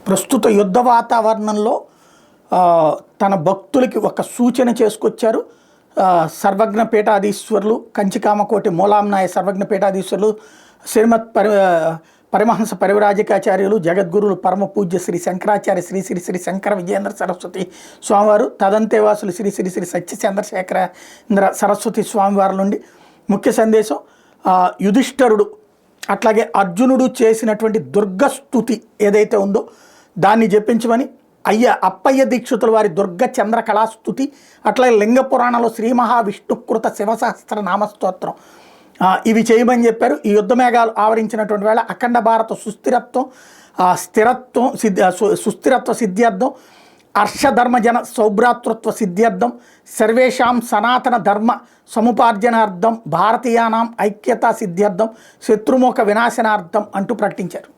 ప్రస్తుత యుద్ధ వాతావరణంలో తన భక్తులకి ఒక సూచన చేసుకొచ్చారు. సర్వజ్ఞ పీఠాధీశ్వరులు కంచికామకోటి మూలాంనాయ సర్వజ్ఞ పీఠాధీశ్వరులు శ్రీమత్ పరిమహంస పరివరాజకాచార్యులు జగద్గురులు పరమ పూజ్య శ్రీ శంకరాచార్య శ్రీ శ్రీ శ్రీ శంకర విజయేంద్ర సరస్వతి స్వామివారు, తదంతేవాసులు శ్రీ శ్రీ శ్రీ సత్యచంద్రశేఖరేంద్ర సరస్వతి స్వామివారి నుండి ముఖ్య సందేశం. యుధిష్ఠరుడు అట్లాగే అర్జునుడు చేసినటువంటి దుర్గస్తుతి ఏదైతే ఉందో దాన్ని జపించమని అప్పయ్య దీక్షితుల వారి దుర్గ చంద్ర కళాస్తుతి, అట్లాగే లింగ పురాణంలో శ్రీ మహావిష్ణుకృత శివసహస్ర నామస్తోత్రం ఇవి చేయమని చెప్పారు. ఈ యుద్ధ మేఘాలు ఆవరించినటువంటి వేళ అఖండ భారత సుస్థిరత్వ సిద్ధ్యర్థం, హర్షధర్మజన సౌభ్రాతృత్వ సిద్ధ్యర్థం, సర్వేషాం సనాతన ధర్మ సముపార్జనార్థం, భారతీయానాం ఐక్యతా సిద్ధ్యర్థం, శత్రుముఖ వినాశనార్థం అంటూ ప్రకటించారు.